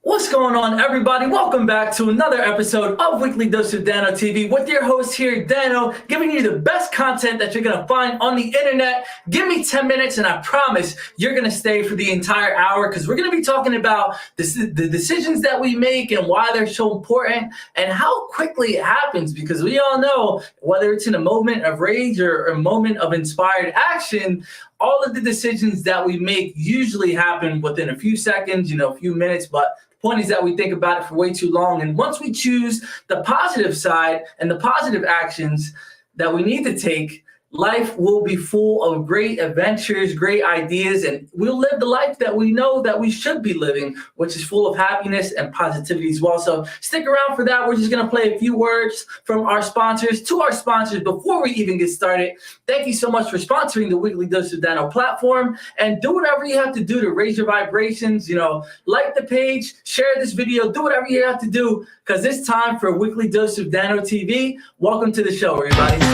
What's going on, everybody? Welcome back to another episode of Weekly Dose of Dano TV with your host here, Dano, giving you the best content that you're going to find on the internet. Give me 10 minutes and I promise you're going to stay for the entire hour because we're going to be talking about the decisions that we make and why they're so important and how quickly it happens, because we all know whether it's in a moment of rage or a moment of inspired action, all of the decisions that we make usually happen within a few seconds, a few minutes, but the point is that we think about it for way too long. And once we choose the positive side and the positive actions that we need to take, life will be full of great adventures, great ideas, and we'll live the life that we know that we should be living, which is full of happiness and positivity as well. So stick around for that. We're just going to play a few words from our sponsors to our sponsors before we even get started. Thank you so much for sponsoring the Weekly Dose of Dano platform, and do whatever you have to do to raise your vibrations. Like the page, share this video, do whatever you have to do, because it's time for Weekly Dose of Dano TV. Welcome to the show, everybody.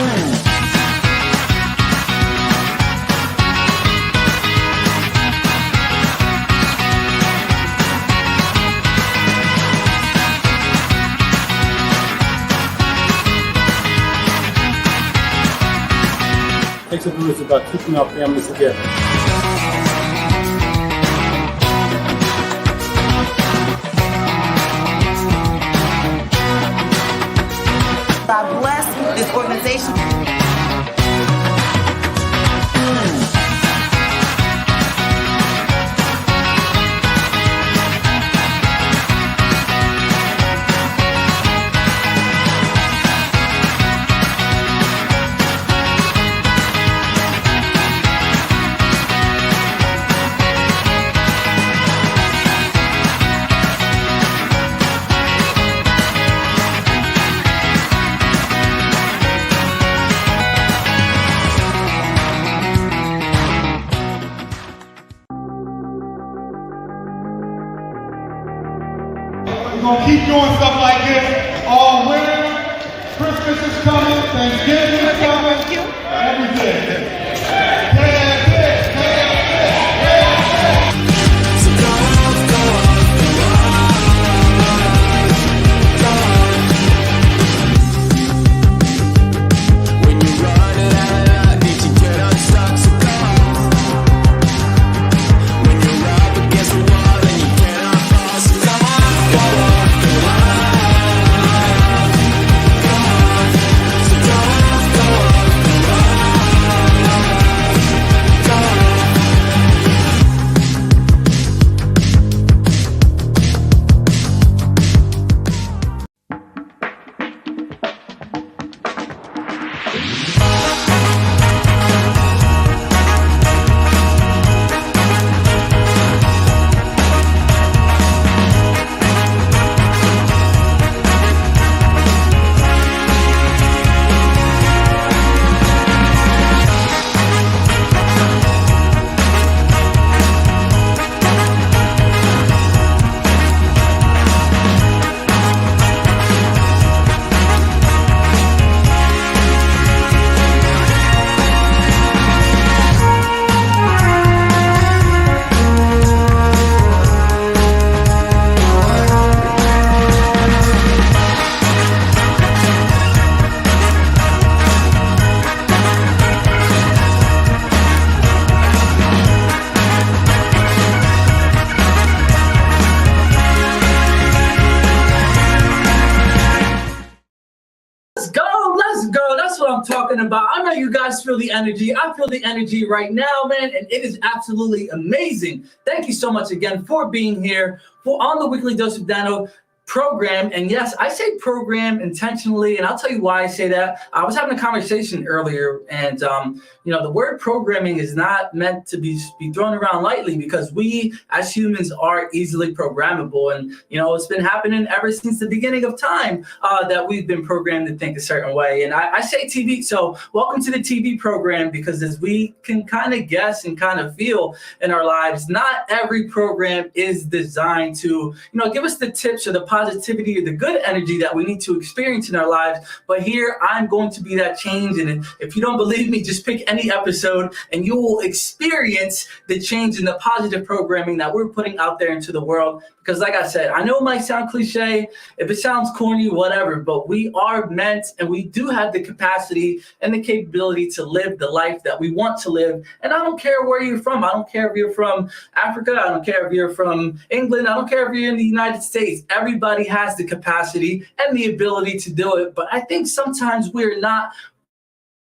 It's about keeping our families together. God bless this organization. We're going to keep doing stuff like this all winter. Christmas is coming, Thanksgiving is coming, everything. I'm talking about. I know you guys feel the energy. I feel the energy right now, man, and it is absolutely amazing. Thank you so much again for being here on the Weekly Dose of Dano program. And yes, I say program intentionally, and I'll tell you why I say that. I was having a conversation earlier, and the word programming is not meant to be thrown around lightly, because we as humans are easily programmable, and it's been happening ever since the beginning of time that we've been programmed to think a certain way. And I say TV, so welcome to the TV program, because as we can kind of guess and kind of feel in our lives, not every program is designed to give us the tips or the positivity or the good energy that we need to experience in our lives. But here, I'm going to be that change. And if you don't believe me, just pick any episode and you will experience the change in the positive programming that we're putting out there into the world. Because like I said, I know it might sound cliche, if it sounds corny, whatever, but we are meant and we do have the capacity and the capability to live the life that we want to live. And I don't care where you're from. I don't care if you're from Africa. I don't care if you're from England. I don't care if you're in the United States. Everybody has the capacity and the ability to do it. But I think sometimes we're not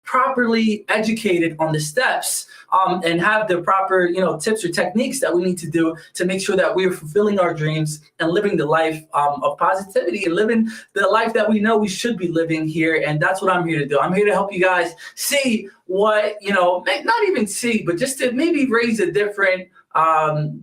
properly educated on the steps and have the proper, tips or techniques that we need to do to make sure that we're fulfilling our dreams and living the life of positivity and living the life that we know we should be living here. And that's what I'm here to do. I'm here to help you guys see what, not even see, but just to maybe raise a different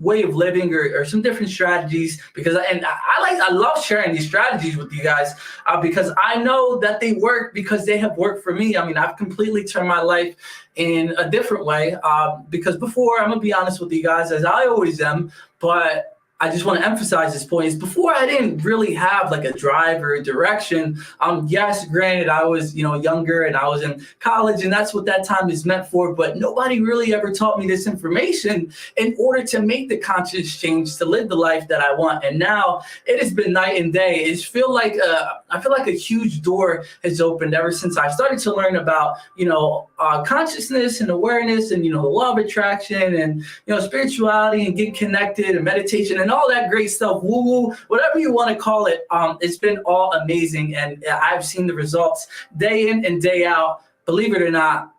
way of living or some different strategies, because I love sharing these strategies with you guys because I know that they work because they have worked for me. I mean, I've completely turned my life in a different way because before, I'm gonna be honest with you guys, as I always am, but I just want to emphasize this point is before I didn't really have like a drive or a direction. Yes, granted, I was, younger and I was in college and that's what that time is meant for. But nobody really ever taught me this information in order to make the conscious change to live the life that I want. And now it has been night and day. I feel like a huge door has opened ever since I started to learn about, consciousness and awareness and, the law of attraction and, spirituality and getting connected and meditation and all that great stuff, woo-woo, whatever you want to call it. It's been all amazing. And I've seen the results day in and day out. Believe it or not,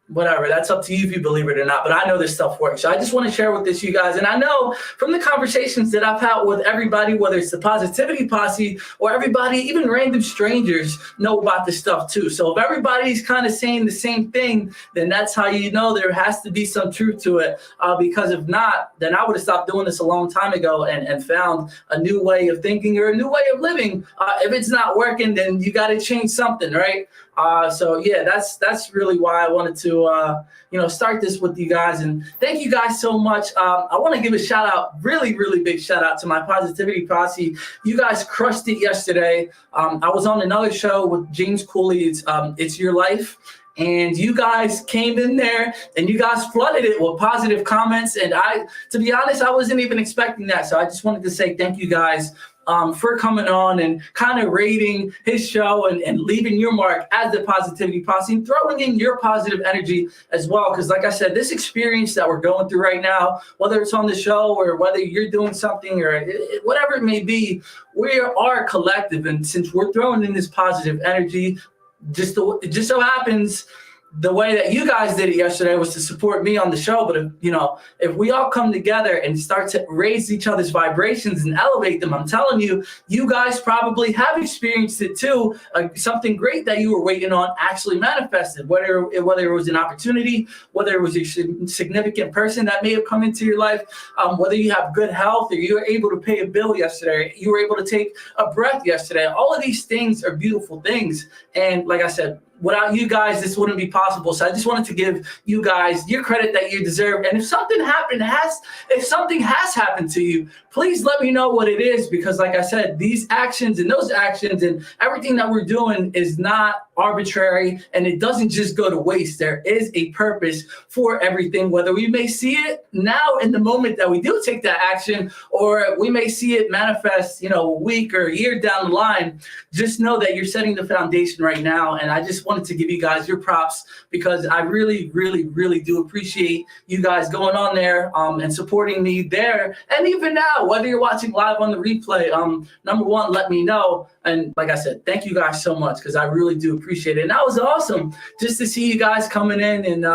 whatever, that's up to you if you believe it or not, but I know this stuff works. So I just want to share with this you guys. And I know from the conversations that I've had with everybody, whether it's the Positivity Posse or everybody, even random strangers know about this stuff too. So if everybody's kind of saying the same thing, then that's how you know there has to be some truth to it. Because if not, then I would have stopped doing this a long time ago and found a new way of thinking or a new way of living. If it's not working, then you got to change something, right? So yeah, that's really why I wanted to start this with you guys, and thank you guys so much. I want to give a shout out, really big shout out to my Positivity Posse. You guys crushed it yesterday. I was on another show with James Cooley. It's Your Life. And you guys came in there and you guys flooded it with positive comments. And to be honest, I wasn't even expecting that. So I just wanted to say thank you guys for coming on and kind of rating his show and leaving your mark as the Positivity Posse and throwing in your positive energy as well. Because like I said, this experience that we're going through right now, whether it's on the show or whether you're doing something or whatever it may be, we are collective. And since we're throwing in this positive energy, just so happens the way that you guys did it yesterday was to support me on the show. But if we all come together and start to raise each other's vibrations and elevate them, I'm telling you, you guys probably have experienced it too. Something great that you were waiting on actually manifested, whether it was an opportunity, whether it was a significant person that may have come into your life, whether you have good health or you were able to pay a bill yesterday, you were able to take a breath yesterday. All of these things are beautiful things. And like I said, without you guys, this wouldn't be possible. So I just wanted to give you guys your credit that you deserve. And if something has happened to you, please let me know what it is. Because like I said, these actions and those actions and everything that we're doing is not arbitrary and it doesn't just go to waste. There is a purpose for everything, whether we may see it now in the moment that we do take that action, or we may see it manifest, a week or a year down the line. Just know that you're setting the foundation right now. And I just wanted to give you guys your props because I really do appreciate you guys going on there and supporting me there. And even now, whether you're watching live on the replay, number one, let me know. And like I said, thank you guys so much because I really do appreciate it. And that was awesome just to see you guys coming in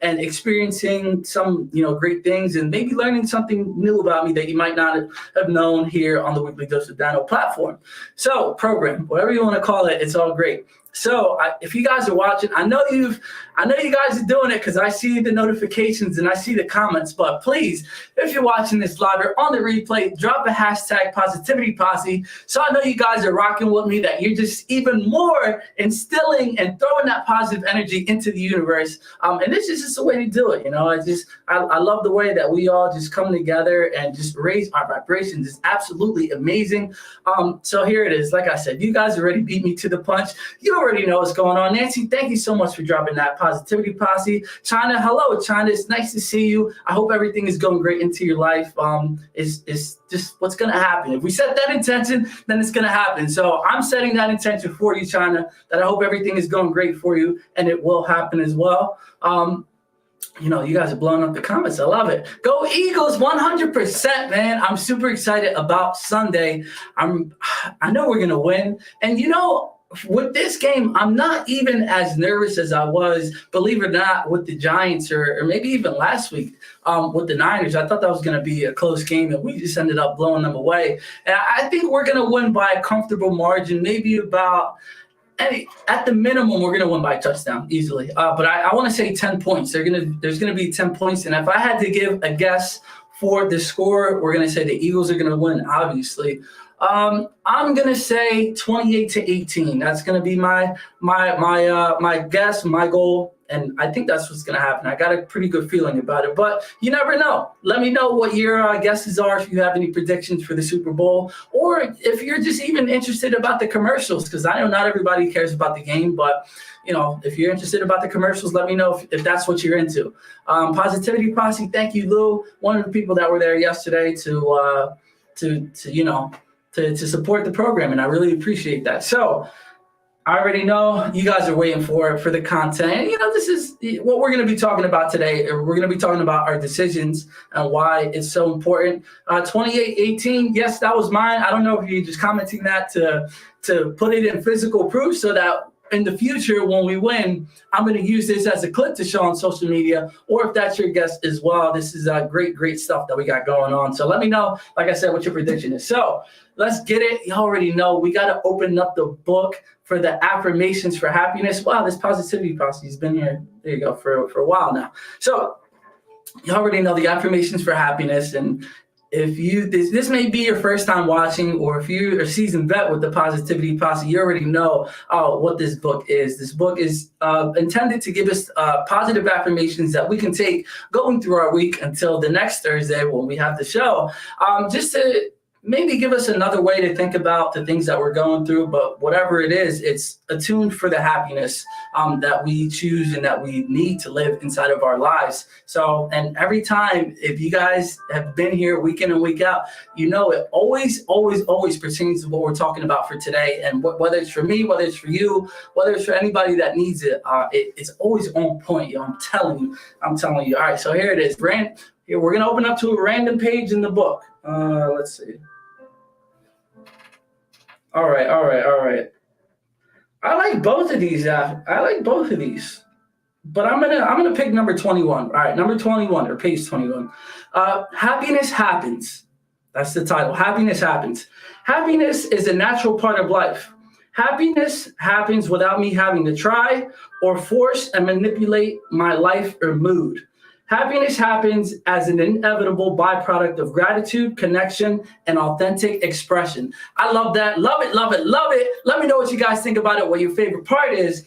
and experiencing some great things and maybe learning something new about me that you might not have known here on the Weekly Dose of Dano platform. So program, whatever you want to call it, it's all great. So if you guys are watching, I know you guys are doing it because I see the notifications and I see the comments. But please, if you're watching this live or on the replay, drop a hashtag Positivity Posse. So I know you guys are rocking with me, that you're just even more instilling and throwing that positive energy into the universe. And this is just a way to do it. I love the way that we all just come together and just raise our vibrations. It's absolutely amazing. So here it is. Like I said, you guys already beat me to the punch. You already know what's going on. Nancy, thank you so much for dropping that Positivity Posse. China, hello, China. It's nice to see you. I hope everything is going great into your life. It's just what's going to happen. If we set that intention, then it's going to happen. So I'm setting that intention for you, China, that I hope everything is going great for you, and it will happen as well. You guys are blowing up the comments. I love it. Go Eagles, 100%, man. I'm super excited about Sunday. I know we're going to win. And, with this game, I'm not even as nervous as I was, believe it or not, with the Giants or maybe even last week with the Niners. I thought that was going to be a close game, and we just ended up blowing them away. And I think we're going to win by a comfortable margin, maybe about – at the minimum, we're going to win by a touchdown easily. But I want to say 10 points. There's going to be 10 points. And if I had to give a guess for the score, we're going to say the Eagles are going to win, obviously. I'm going to say 28-18. That's going to be my guess, my goal. And I think that's what's going to happen. I got a pretty good feeling about it, but you never know. Let me know what your guesses are, if you have any predictions for the Super Bowl, or if you're just even interested about the commercials, because I know not everybody cares about the game, but if you're interested about the commercials, let me know if that's what you're into. Positivity Posse, thank you, Lou. One of the people that were there yesterday to support the program, and I really appreciate that. So I already know you guys are waiting for the content. This is what we're going to be talking about today. We're going to be talking about our decisions and why it's so important. 28-18, yes, that was mine. I don't know if you're just commenting that to put it in physical proof so that in the future, when we win, I'm going to use this as a clip to show on social media, or if that's your guess as well. This is great stuff that we got going on. So let me know, like I said, what your prediction is. So let's get it. You already know we got to open up the book for the affirmations for happiness. Wow, this Positivity Posse has been here. There you go, for a while now. So you already know the affirmations for happiness, and if this may be your first time watching, or if you're a seasoned vet with the Positivity Posse, you already know what this book is. This book is intended to give us positive affirmations that we can take going through our week until the next Thursday when we have the show, just to maybe give us another way to think about the things that we're going through. But whatever it is, it's attuned for the happiness that we choose and that we need to live inside of our lives. So, and every time, if you guys have been here week in and week out, it always pertains to what we're talking about for today. And whether it's for me, whether it's for you, whether it's for anybody that needs it, it's always on point. I'm telling you. All right, so here it is. Here, we're going to open up to a random page in the book. Let's see. All right. I like both of these. But I'm gonna pick number 21. All right, number 21 or page 21. Happiness happens. That's the title. Happiness happens. Happiness is a natural part of life. Happiness happens without me having to try or force and manipulate my life or mood. Happiness happens as an inevitable byproduct of gratitude, connection, and authentic expression. I love that. Love it. Let me know what you guys think about it, what your favorite part is.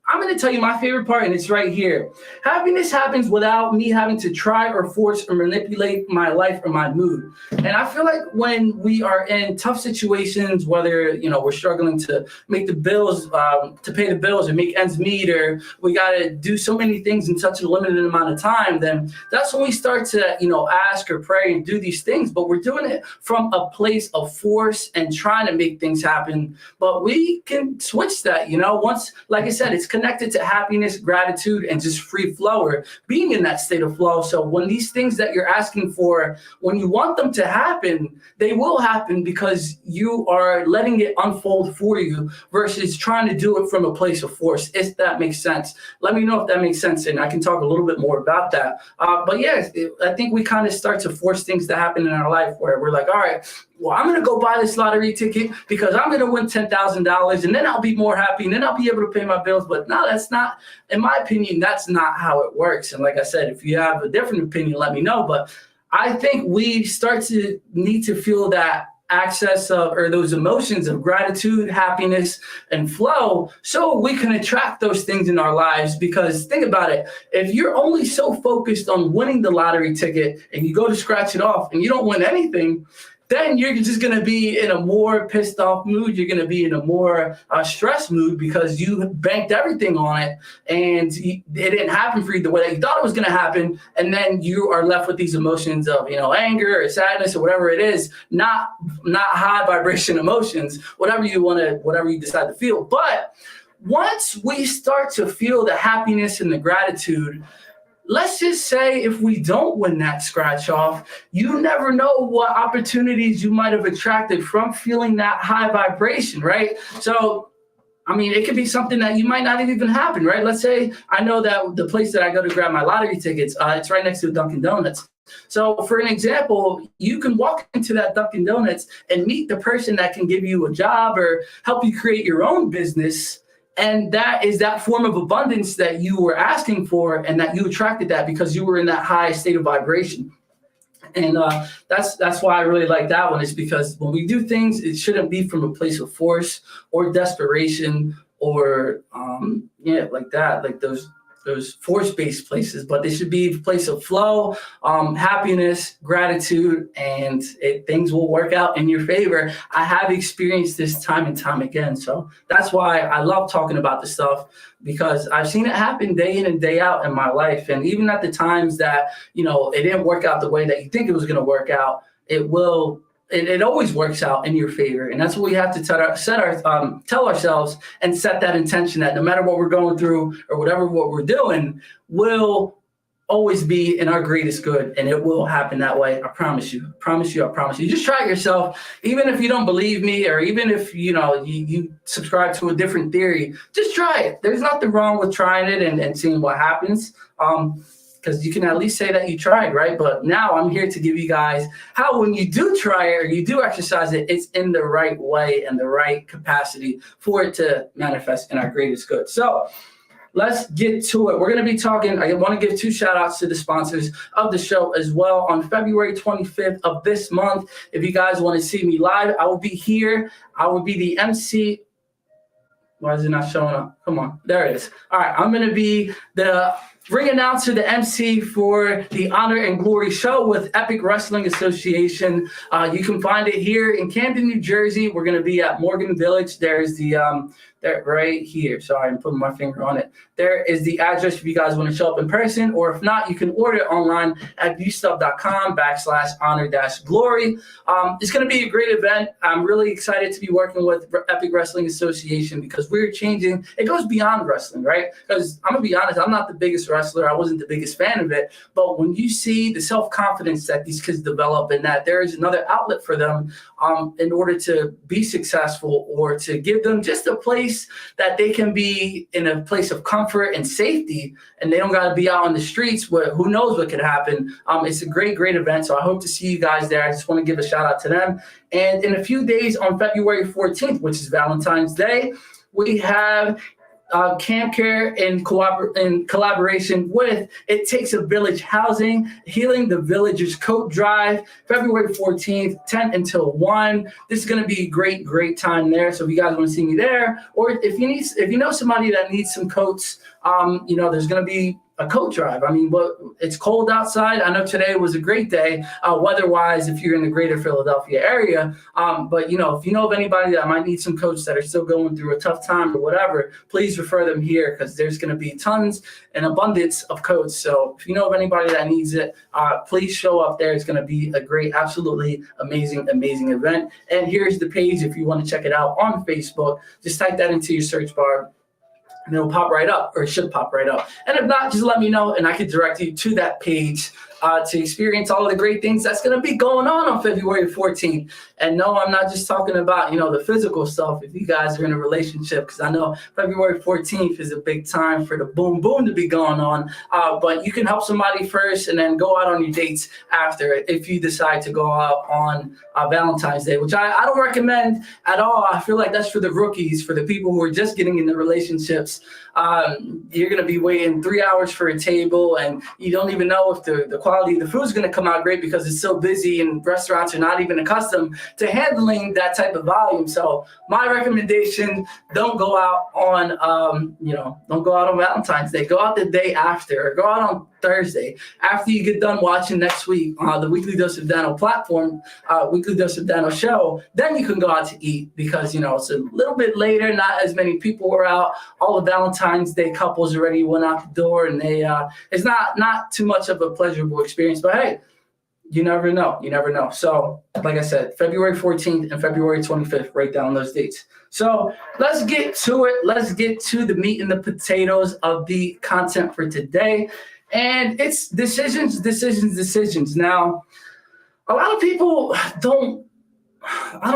I'm going to tell you my favorite part, and it's right here. Happiness happens without me having to try or force or manipulate my life or my mood. And I feel like when we are in tough situations, whether, we're struggling to make the bills, to pay the bills or make ends meet, or we got to do so many things in such a limited amount of time, then that's when we start to, ask or pray and do these things. But we're doing it from a place of force and trying to make things happen. But we can switch that, once, like I said, it's connected to happiness, gratitude, and just free flow, or being in that state of flow. So when these things that you're asking for, when you want them to happen, they will happen because you are letting it unfold for you versus trying to do it from a place of force, if that makes sense. Let me know if that makes sense, and I can talk a little bit more about that. But yeah, I think we kind of start to force things to happen in our life where we're like, all right, well, I'm going to go buy this lottery ticket because I'm going to win $10,000 and then I'll be more happy and then I'll be able to pay my bills. But no, that's not, in my opinion, that's not how it works. And like I said, if you have a different opinion, let me know. But I think we start to need to feel that access of, or those emotions of gratitude, happiness, and flow, so we can attract those things in our lives. Because think about it, if you're only so focused on winning the lottery ticket and you go to scratch it off and you don't win anything, then you're just going to be in a more pissed off mood. You're going to be in a more stressed mood because you banked everything on it and it didn't happen for you the way that you thought it was going to happen. And then you are left with these emotions of, anger or sadness or whatever it is, not high vibration emotions, whatever you decide to feel. But once we start to feel the happiness and the gratitude, let's just say if we don't win that scratch off, you never know what opportunities you might have attracted from feeling that high vibration, right? So, I mean, it could be something that you might not even happen, right? Let's say I know that the place that I go to grab my lottery tickets, it's right next to a Dunkin' Donuts. So for an example, you can walk into that Dunkin' Donuts and meet the person that can give you a job or help you create your own business. And that is that form of abundance that you were asking for, and that you attracted that because you were in that high state of vibration. And that's why I really like that one, is because when we do things, it shouldn't be from a place of force or desperation or like that, like those force-based places, but they should be a place of flow, happiness, gratitude, and things will work out in your favor. I have experienced this time and time again. So that's why I love talking about this stuff, because I've seen it happen day in and day out in my life. And even at the times that, it didn't work out the way that you think it was going to work out, it always works out in your favor. And that's what we have to tell ourselves and set that intention that no matter what we're going through or what we're doing will always be in our greatest good, and it will happen that way. I promise you. Just try it yourself. Even if you don't believe me, or even if you subscribe to a different theory, just try it. There's nothing wrong with trying it and seeing what happens. Because you can at least say that you tried, right? But now I'm here to give you guys how, when you do try it or you do exercise it, it's in the right way and the right capacity for it to manifest in our greatest good. So let's get to it. We're going to be talking, I want to give 2 shout outs to the sponsors of the show as well. On February 25th of this month, if you guys want to see me live, I will be here. I will be the MC. Why is it not showing up? Come on. There it is. All right. I'm going to be the ring announcer, the MC for the Honor and Glory show with Epic Wrestling Association. You can find it here in Camden, New Jersey. We're going to be at Morgan Village. There's the right here. Sorry, I'm putting my finger on it. There is the address if you guys want to show up in person, or if not, you can order it online at viewstuff.com/honor-glory. It's going to be a great event. I'm really excited to be working with Epic Wrestling Association because we're changing. It goes beyond wrestling, right? Because I'm going to be honest, I'm not the biggest wrestler. I wasn't the biggest fan of it. But when you see the self-confidence that these kids develop and that there is another outlet for them in order to be successful, or to give them just a place that they can be in a place of comfort and safety, and they don't got to be out on the streets where who knows what could happen. It's a great event. So I hope to see you guys there. I just want to give a shout out to them. And in a few days, on February 14th, which is Valentine's Day, we have Camp Care in collaboration with It Takes a Village Housing, Healing the Villagers Coat Drive, February 14th, 10 until 1. This is going to be a great time there. So if you guys want to see me there, or if you know somebody that needs some coats, there's going to be a coat drive. I mean, it's cold outside. I know today was a great day weather-wise if you're in the greater Philadelphia area. But, if you know of anybody that might need some coats that are still going through a tough time or whatever, please refer them here, because there's going to be tons and abundance of coats. So if you know of anybody that needs it, please show up there. It's going to be a great, absolutely amazing event. And here's the page if you want to check it out on Facebook. Just type that into your search bar, and it'll pop right up, or it should pop right up. And if not, just let me know, and I can direct you to that page to experience all of the great things that's going to be going on February 14th. And no, I'm not just talking about, the physical stuff if you guys are in a relationship, because I know February 14th is a big time for the boom boom to be going on. But you can help somebody first and then go out on your dates after if you decide to go out on Valentine's Day, which I don't recommend at all. I feel like that's for the rookies, for the people who are just getting into relationships. You're going to be waiting 3 hours for a table, and you don't even know if the quality of the food is going to come out great because it's so busy and restaurants are not even accustomed to handling that type of volume. So my recommendation, don't go out on, don't go out on Valentine's Day. Go out the day after, or go out on Thursday after you get done watching next week on the Weekly Dose of Dano platform, Weekly Dose of Dano show. Then you can go out to eat because, it's a little bit later. Not as many people were out. All the Valentine's Day couples already went out the door, and it's not too much of a pleasurable experience. But hey, you never know. You never know. So, like I said, February 14th and February 25th, write down those dates. So let's get to it. Let's get to the meat and the potatoes of the content for today. And it's decisions. Now, a lot of people I don't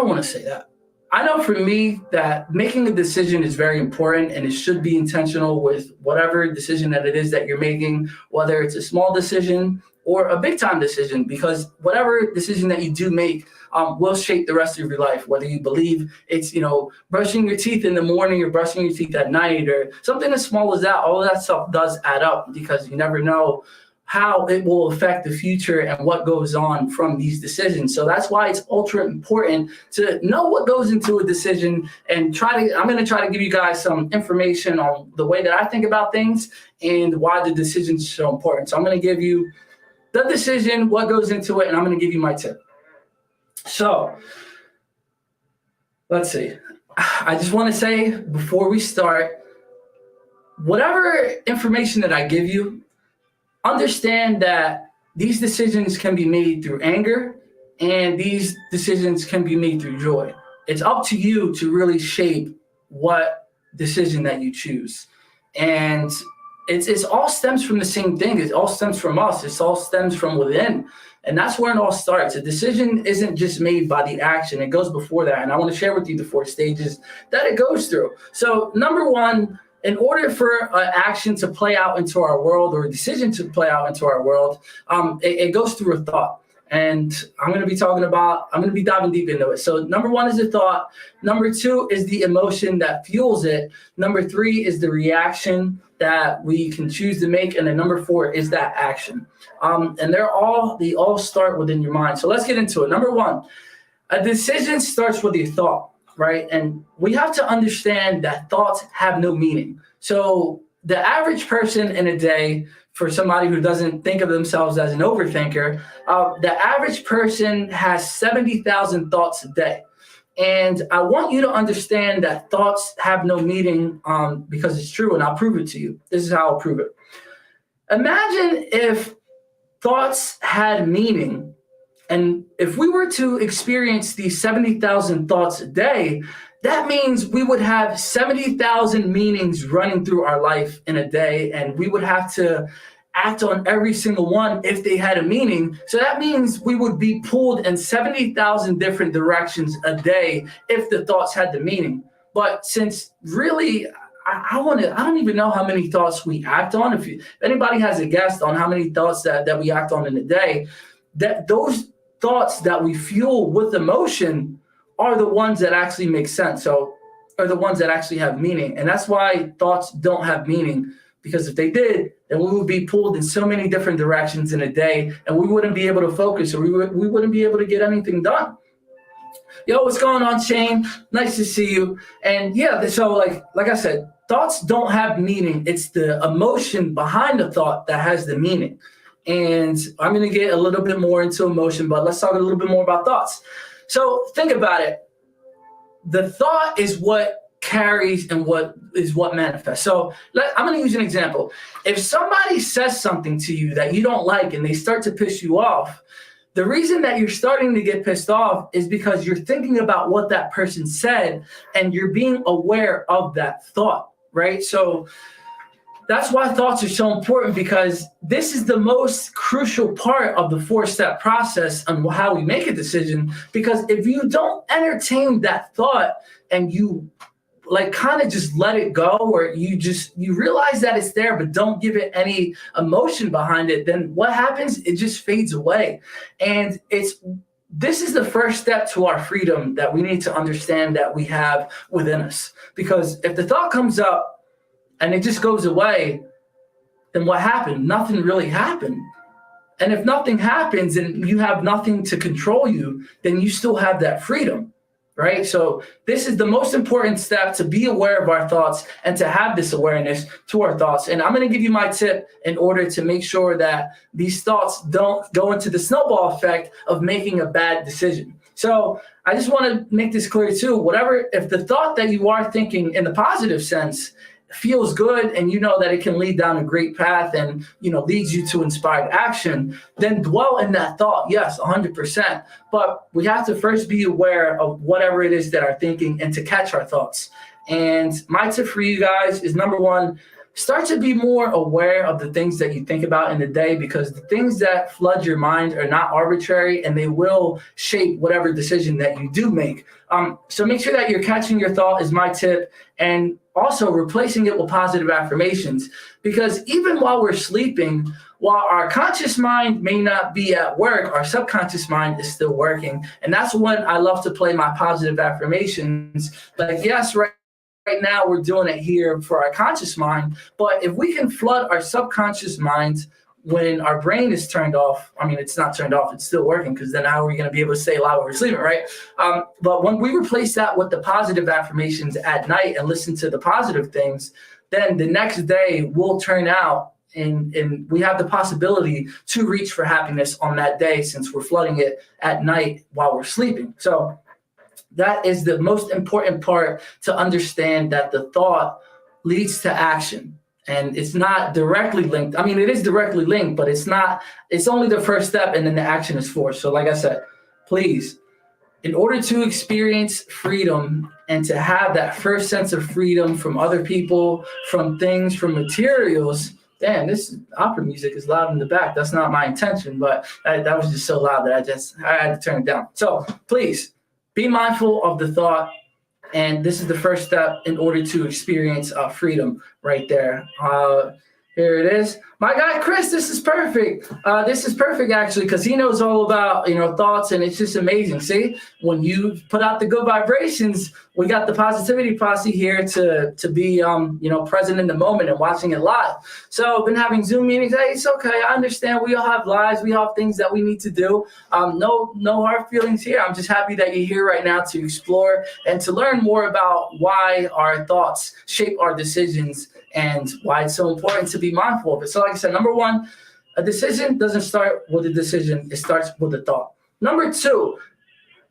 want to say that. I know for me that making a decision is very important, and it should be intentional with whatever decision that it is that you're making, whether it's a small decision or a big time decision, because whatever decision that you do make will shape the rest of your life, whether you believe it's, brushing your teeth in the morning or brushing your teeth at night or something as small as that. All of that stuff does add up because you never know how it will affect the future and what goes on from these decisions. So that's why it's ultra important to know what goes into a decision and I'm going to try to give you guys some information on the way that I think about things and why the decisions are so important. So I'm going to give you the decision, what goes into it, and I'm going to give you my tip. So let's see. I just want to say before we start, whatever information that I give you, understand that these decisions can be made through anger and these decisions can be made through joy. It's up to you to really shape what decision that you choose. And it's all stems from the same thing. It all stems from us. It all stems from within. And that's where it all starts. A decision isn't just made by the action. It goes before that. And I want to share with you the 4 stages that it goes through. So number 1, in order for an action to play out into our world or a decision to play out into our world, it goes through a thought. And I'm going to be diving deep into it. So number 1 is a thought. Number 2 is the emotion that fuels it. Number 3 is the reaction that we can choose to make. And then number 4 is that action. And they all start within your mind. So let's get into it. Number 1, a decision starts with your thought, right? And we have to understand that thoughts have no meaning. So the average person in a day, for somebody who doesn't think of themselves as an overthinker, the average person has 70,000 thoughts a day. And I want you to understand that thoughts have no meaning because it's true, and I'll prove it to you. This is how I'll prove it. Imagine if thoughts had meaning, and if we were to experience these 70,000 thoughts a day, that means we would have 70,000 meanings running through our life in a day, and we would have to act on every single one if they had a meaning. So that means we would be pulled in 70,000 different directions a day if the thoughts had the meaning. But since really, I don't even know how many thoughts we act on. If anybody has a guess on how many thoughts that we act on in a day, that those thoughts that we fuel with emotion are the ones that actually make sense. So are the ones that actually have meaning. And that's why thoughts don't have meaning, because if they did, then we would be pulled in so many different directions in a day, and we wouldn't be able to focus, or we wouldn't be able to get anything done. Yo, what's going on, Shane? Nice to see you. And yeah, so like I said, thoughts don't have meaning. It's the emotion behind the thought that has the meaning. And I'm going to get a little bit more into emotion, but let's talk a little bit more about thoughts. So think about it. The thought is what carries and what manifests. So I'm going to use an example. If somebody says something to you that you don't like and they start to piss you off, the reason that you're starting to get pissed off is because you're thinking about what that person said and you're being aware of that thought, right? So that's why thoughts are so important, because this is the most crucial part of the 4-step process on how we make a decision. Because if you don't entertain that thought and you like kind of just let it go, or you realize that it's there but don't give it any emotion behind it, then what happens? It just fades away. And this is the first step to our freedom that we need to understand that we have within us. Because if the thought comes up and it just goes away, then what happened? Nothing really happened. And if nothing happens and you have nothing to control you, then you still have that freedom, right? So this is the most important step, to be aware of our thoughts and to have this awareness to our thoughts. And I'm going to give you my tip in order to make sure that these thoughts don't go into the snowball effect of making a bad decision. So I just want to make this clear too. If the thought that you are thinking in the positive sense feels good, and you know that it can lead down a great path and leads you to inspired action, then dwell in that thought. Yes, 100%. But we have to first be aware of whatever it is that are thinking and to catch our thoughts. And my tip for you guys is, number one, start to be more aware of the things that you think about in the day, because the things that flood your mind are not arbitrary, and they will shape whatever decision that you do make. So make sure that you're catching your thought is my tip, and also replacing it with positive affirmations. Because even while we're sleeping, while our conscious mind may not be at work, our subconscious mind is still working. And that's when I love to play my positive affirmations. Like, yes, right now we're doing it here for our conscious mind, but if we can flood our subconscious mind when our brain is turned off, I mean, it's not turned off, it's still working, because then how are we going to be able to stay alive while we're sleeping, right? But when we replace that with the positive affirmations at night and listen to the positive things, then the next day will turn out and we have the possibility to reach for happiness on that day, since we're flooding it at night while we're sleeping. So that is the most important part, to understand that the thought leads to action. And it's not directly linked. I mean, it is directly linked, but it's only the first step, and then the action is forced. So like I said, please, in order to experience freedom and to have that first sense of freedom from other people, from things, from materials. Damn, this opera music is loud in the back. That's not my intention, but that was just so loud that I had to turn it down. So please be mindful of the thought. And this is the first step in order to experience freedom right there. Here it is. My guy, Chris, this is perfect. This is perfect, actually, because he knows all about, thoughts, and it's just amazing. See, when you put out the good vibrations, we got the Positivity Posse here to be, present in the moment and watching it live. So I've been having Zoom meetings. Hey, it's okay. I understand. We all have lives. We all have things that we need to do. No hard feelings here. I'm just happy that you're here right now to explore and to learn more about why our thoughts shape our decisions and why it's so important to be mindful of it. So like I said, number one, a decision doesn't start with a decision. It starts with a thought. Number two,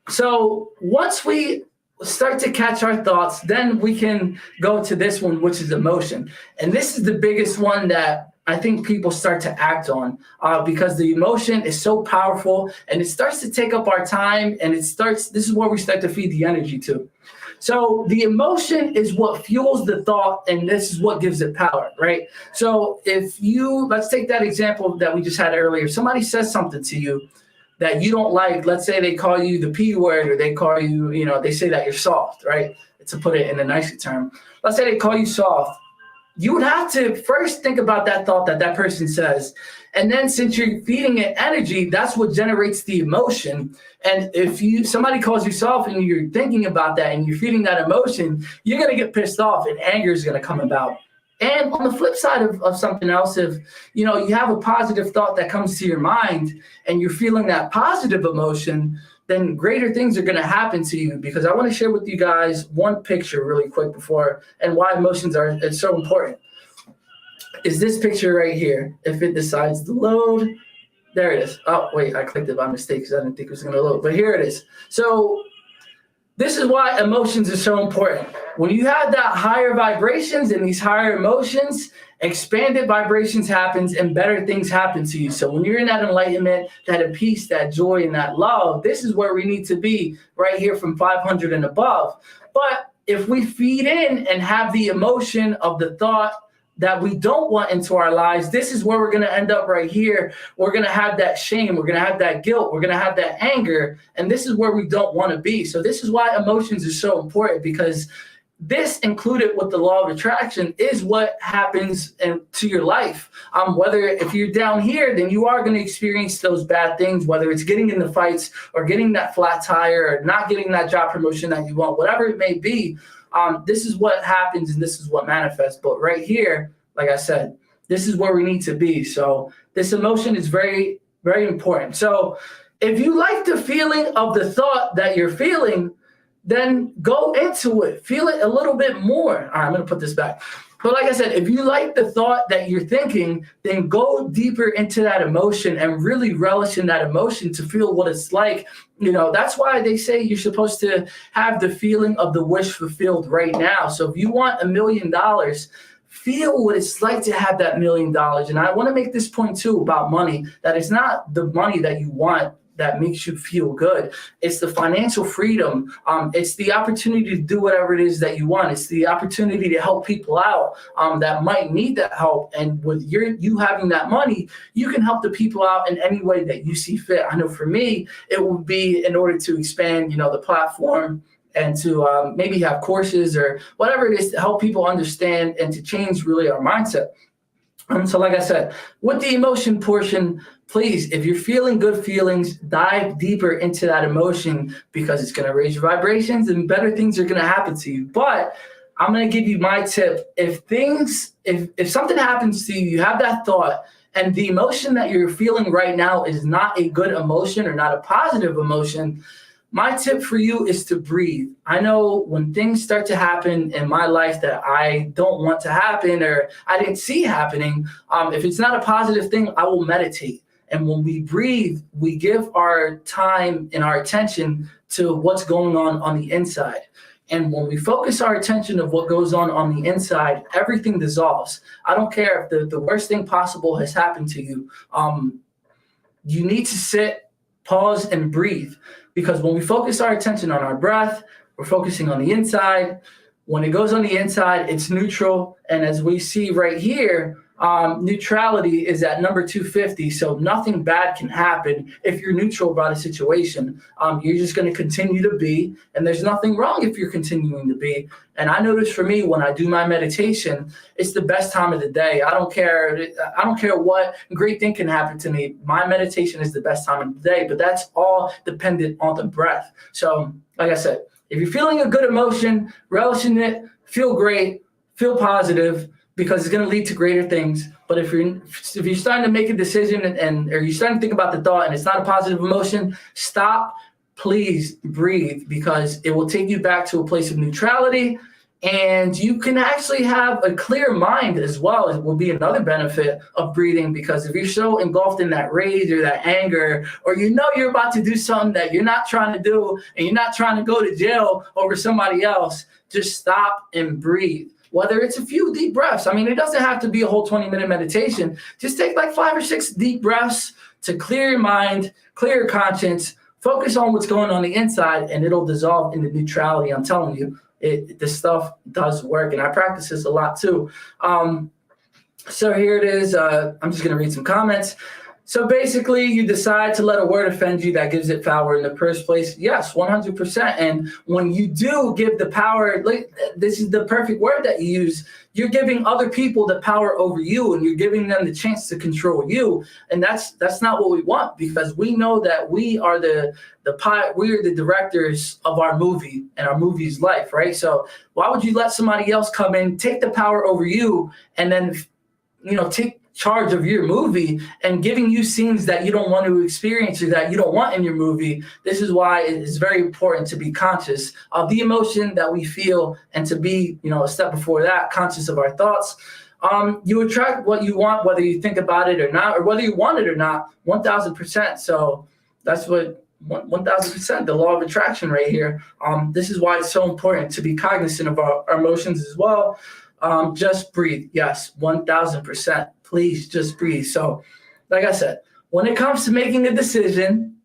so once we start to catch our thoughts, then we can go to this one, which is emotion. And this is the biggest one that I think people start to act on because the emotion is so powerful, and it starts to take up our time, and this is where we start to feed the energy to. So the emotion is what fuels the thought, and this is what gives it power, right? So let's take that example that we just had earlier. If somebody says something to you that you don't like, let's say they call you the P word, or they call you, they say that you're soft, right? To put it in a nicer term. Let's say they call you soft. You would have to first think about that thought that person says. And then since you're feeding it energy, that's what generates the emotion. And if somebody calls you soft and you're thinking about that and you're feeding that emotion, you're going to get pissed off and anger is going to come about. And on the flip side of something else, if you have a positive thought that comes to your mind and you're feeling that positive emotion, then greater things are going to happen to you. Because I want to share with you guys one picture really quick and why emotions are so important. Is this picture right here. If it decides to load, there it is. Oh, wait, I clicked it by mistake because I didn't think it was going to load. But here it is. So this is why emotions are so important. When you have that higher vibrations and these higher emotions, expanded vibrations happens and better things happen to you. So when you're in that enlightenment, that peace, that joy, and that love, this is where we need to be, right here from 500 and above. But if we feed in and have the emotion of the thought that we don't want into our lives, this is where we're going to end up right here. We're going to have that shame. We're going to have that guilt. We're going to have that anger. And this is where we don't want to be. So this is why emotions are so important, because this, included with the law of attraction, is what happens to your life. Whether if you're down here, then you are going to experience those bad things, whether it's getting in the fights or getting that flat tire or not getting that job promotion that you want, whatever it may be. This is what happens and this is what manifests. But right here, like I said, this is where we need to be. So this emotion is very, very important. So if you like the feeling of the thought that you're feeling, then go into it. Feel it a little bit more. All right, I'm going to put this back. But like I said, if you like the thought that you're thinking, then go deeper into that emotion and really relish in that emotion to feel what it's like. That's why they say you're supposed to have the feeling of the wish fulfilled right now. So if you want $1 million, feel what it's like to have that $1 million. And I want to make this point too about money, that it's not the money that you want that makes you feel good. It's the financial freedom. It's the opportunity to do whatever it is that you want. It's the opportunity to help people out that might need that help. And with you having that money, you can help the people out in any way that you see fit. I know for me, it would be in order to expand, the platform and to maybe have courses or whatever it is to help people understand and to change really our mindset. So like I said, with the emotion portion, please, if you're feeling good feelings, dive deeper into that emotion, because it's going to raise your vibrations and better things are going to happen to you. But I'm going to give you my tip. If something happens to you, you have that thought, and the emotion that you're feeling right now is not a good emotion or not a positive emotion, my tip for you is to breathe. I know when things start to happen in my life that I don't want to happen or I didn't see happening, if it's not a positive thing, I will meditate. And when we breathe, we give our time and our attention to what's going on the inside. And when we focus our attention of what goes on the inside, everything dissolves. I don't care if the worst thing possible has happened to you. You need to sit, pause, and breathe. Because when we focus our attention on our breath, we're focusing on the inside. When it goes on the inside, it's neutral. And as we see right here, neutrality is at number 250. So nothing bad can happen if you're neutral about a situation. You're just going to continue to be, and there's nothing wrong if you're continuing to be. And I notice for me, when I do my meditation, it's the best time of the day. I don't care what great thing can happen to me. My meditation is the best time of the day, but that's all dependent on the breath. So like I said, if you're feeling a good emotion, relish in it, feel great, feel positive, because it's going to lead to greater things. But if you're starting to make a decision or you're starting to think about the thought and it's not a positive emotion, stop, please breathe, because it will take you back to a place of neutrality. And you can actually have a clear mind as well. It will be another benefit of breathing, because if you're so engulfed in that rage or that anger, or you're about to do something that you're not trying to do and you're not trying to go to jail over somebody else, just stop and breathe. Whether it's a few deep breaths. I mean, it doesn't have to be a whole 20-minute meditation. Just take like 5 or 6 deep breaths to clear your mind, clear your conscience, focus on what's going on the inside, and it'll dissolve into neutrality. I'm telling you, this stuff does work, and I practice this a lot too. So here it is. I'm just going to read some comments. So basically, you decide to let a word offend you that gives it power in the first place. Yes, 100%. And when you do give the power, like, this is the perfect word that you use. You're giving other people the power over you, and you're giving them the chance to control you. And that's not what we want, because we know that we are the directors of our movie and our movie's life, right? So why would you let somebody else come in, take the power over you, and then take charge of your movie and giving you scenes that you don't want to experience or that you don't want in your movie? This is why it is very important to be conscious of the emotion that we feel, and to be, a step before that, conscious of our thoughts. You attract what you want, whether you think about it or not, or whether you want it or not, 1,000%. So that's what 1,000%, the law of attraction right here. This is why it's so important to be cognizant of our emotions as well. Just breathe. Yes, 1,000%. Please just breathe. So, like I said, when it comes to making a decision,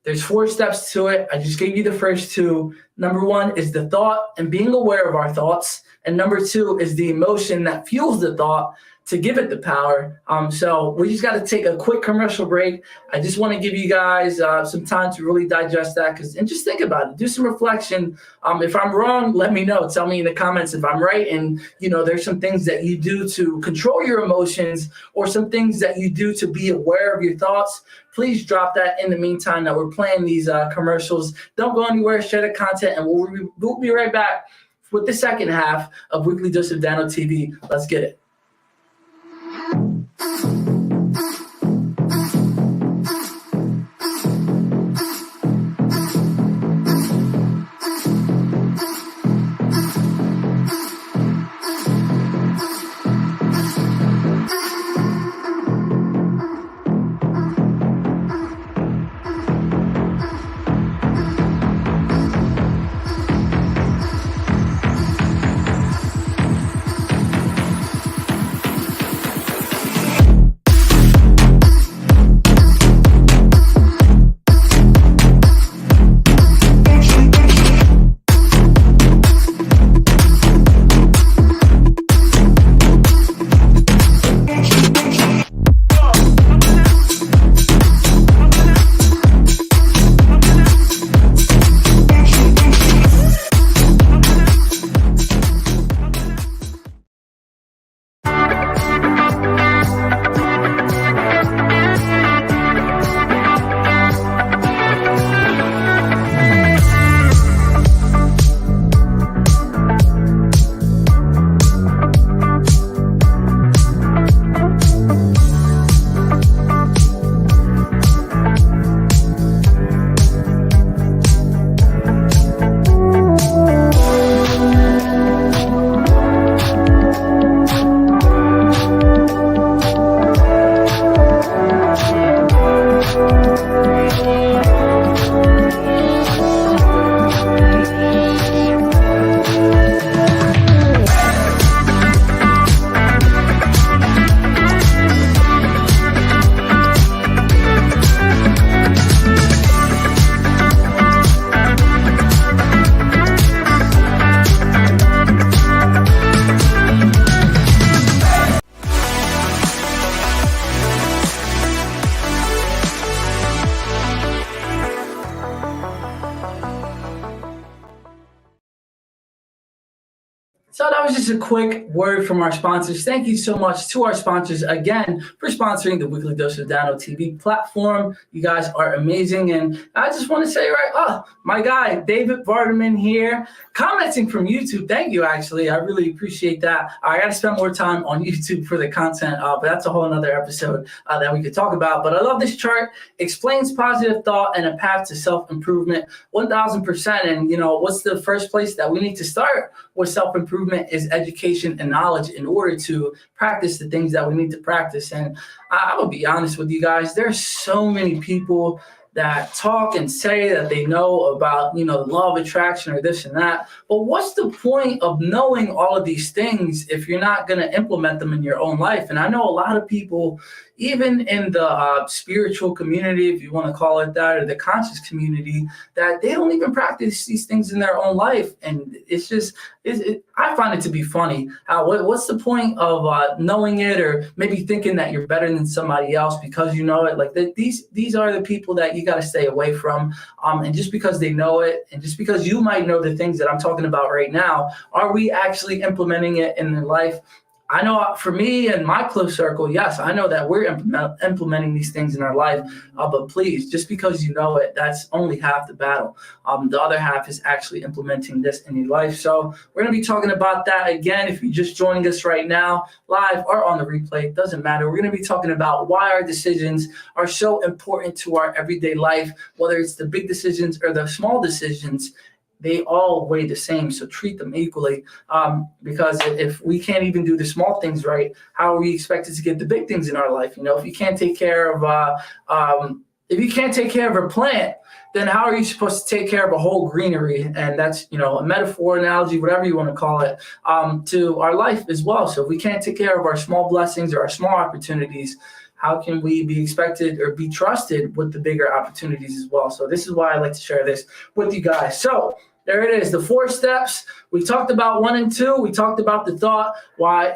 There's 4 steps to it. I just gave you the first 2. Number 1 is the thought and being aware of our thoughts. And number 2 is the emotion that fuels the thought to give it the power. So we just got to take a quick commercial break. I just want to give you guys some time to really digest that, and just think about it. Do some reflection. If I'm wrong, let me know. Tell me in the comments if I'm right. And, there's some things that you do to control your emotions or some things that you do to be aware of your thoughts. Please drop that in the meantime that we're playing these commercials. Don't go anywhere. Share the content, and we'll be right back with the second half of Weekly Dose of Dano TV. Let's get it. So that was just a quick word from our sponsors. Thank you so much to our sponsors again for sponsoring the Weekly Dose of Dano TV platform. You guys are amazing. And I just want to say, my guy, David Vardaman here, commenting from YouTube. Thank you, actually. I really appreciate that. I got to spend more time on YouTube for the content, but that's a whole another episode that we could talk about. But I love this chart. Explains positive thought and a path to self-improvement 1000%. And, what's the first place that we need to start with self-improvement is education and knowledge in order to practice the things that we need to practice. And I will be honest with you guys, there's so many people that talk and say that they know about, the law of attraction or this and that. But what's the point of knowing all of these things if you're not going to implement them in your own life? And I know a lot of people, even in the spiritual community, if you want to call it that, or the conscious community, that they don't even practice these things in their own life. And it's just, I find it to be funny. What's the point of knowing it, or maybe thinking that you're better than somebody else because you know it? Like these are the people that you got to stay away from. And just because they know it, and just because you might know the things that I'm talking about right now, are we actually implementing it in their life? I know for me and my close circle, yes, I know that we're implementing these things in our life. But please, just because you know it, that's only half the battle. The other half is actually implementing this in your life. So we're going to be talking about that again. If you're just joining us right now, live or on the replay, it doesn't matter. We're going to be talking about why our decisions are so important to our everyday life, whether it's the big decisions or the small decisions. They all weigh the same, so treat them equally. Because if we can't even do the small things right, how are we expected to get the big things in our life? If you can't take care of a plant, then how are you supposed to take care of a whole greenery? And that's, a metaphor, analogy, whatever you want to call it, to our life as well. So if we can't take care of our small blessings or our small opportunities, how can we be expected or be trusted with the bigger opportunities as well? So this is why I like to share this with you guys. So there it is, the 4 steps. We talked about 1 and 2. We talked about the thought,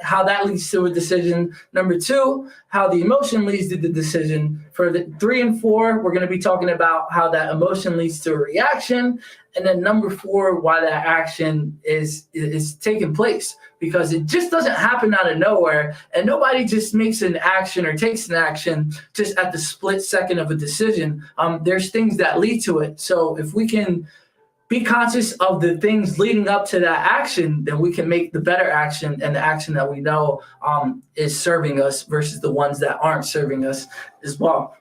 how that leads to a decision. Number 2, how the emotion leads to the decision. For the 3 and 4, we're going to be talking about how that emotion leads to a reaction. And then number 4, why that action is taking place, because it just doesn't happen out of nowhere, and nobody just makes an action or takes an action just at the split second of a decision. There's things that lead to it. So if we can be conscious of the things leading up to that action, then we can make the better action and the action that we know is serving us versus the ones that aren't serving us as well.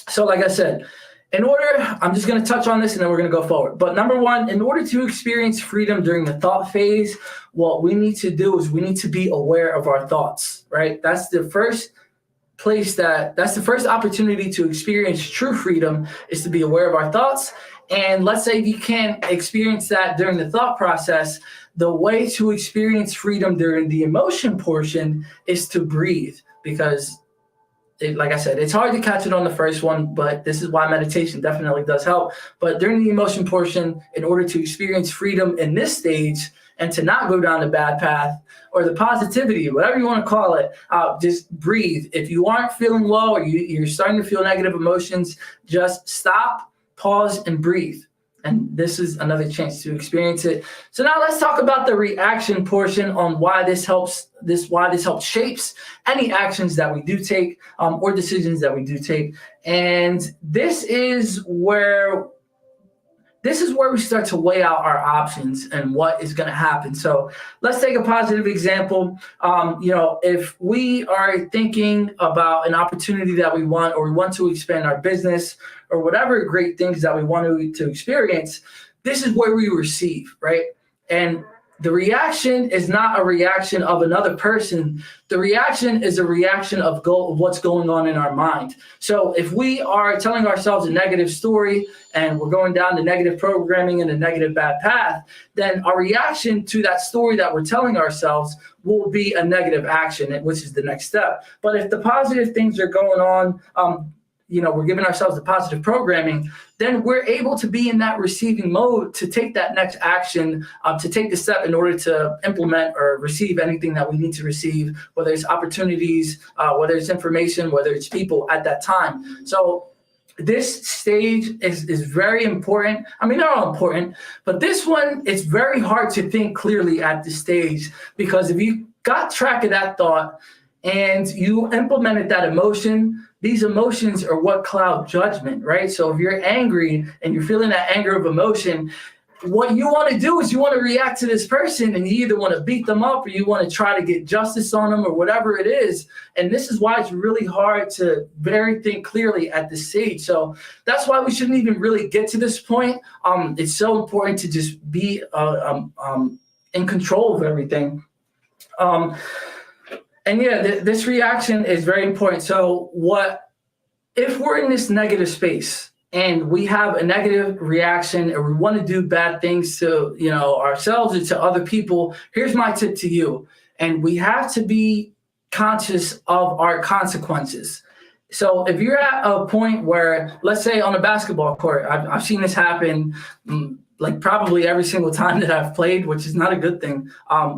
So like I said, I'm just going to touch on this and then we're going to go forward. But number 1, in order to experience freedom during the thought phase, what we need to do is we need to be aware of our thoughts, right? That's the first opportunity to experience true freedom, is to be aware of our thoughts. And let's say if you can't experience that during the thought process, the way to experience freedom during the emotion portion is to breathe, because like I said, it's hard to catch it on the first one, but this is why meditation definitely does help. But during the emotion portion, in order to experience freedom in this stage and to not go down the bad path or the positivity, whatever you want to call it, just breathe. If you aren't feeling well or you're starting to feel negative emotions, just stop, pause, and breathe. And this is another chance to experience it. So now let's talk about the reaction portion on why this helps shapes any actions that we do take or decisions that we do take. And this is where we start to weigh out our options and what is going to happen. So let's take a positive example. If we are thinking about an opportunity that we want, or we want to expand our business, or whatever great things that we want to experience, this is where we receive, right? And the reaction is not a reaction of another person. The reaction is a reaction of what's going on in our mind. So if we are telling ourselves a negative story and we're going down the negative programming and a negative bad path, then our reaction to that story that we're telling ourselves will be a negative action, which is the next step. But if the positive things are going on, we're giving ourselves the positive programming, then we're able to be in that receiving mode to take that next action, to take the step in order to implement or receive anything that we need to receive, whether it's opportunities, whether it's information, whether it's people at that time. So this stage is very important. I mean, they're all important, but this one, it's very hard to think clearly at this stage, because if you got track of that thought and you implemented that emotion, these emotions are what cloud judgment, right? So if you're angry and you're feeling that anger of emotion, what you want to do is you want to react to this person, and you either want to beat them up or you want to try to get justice on them or whatever it is. And this is why it's really hard to think clearly at this stage. So that's why we shouldn't even really get to this point. It's so important to just be in control of everything. And yeah, this reaction is very important. So if we're in this negative space and we have a negative reaction or we want to do bad things to ourselves or to other people, here's my tip to you. And we have to be conscious of our consequences. So if you're at a point where, let's say on a basketball court, I've seen this happen like probably every single time that I've played, which is not a good thing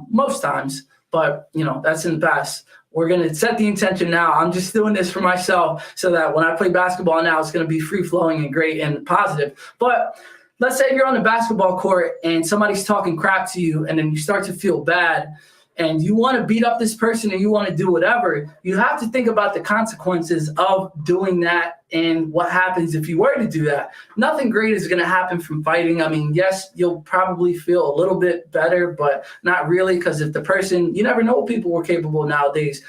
most times. But, that's in the past. We're going to set the intention now. I'm just doing this for myself so that when I play basketball now, it's going to be free-flowing and great and positive. But let's say you're on the basketball court and somebody's talking crap to you, and then you start to feel bad, and you want to beat up this person and you want to do whatever. You have to think about the consequences of doing that and what happens if you were to do that. Nothing great is going to happen from fighting. I mean, yes, you'll probably feel a little bit better, but not really, because if the person, you never know what people were capable nowadays.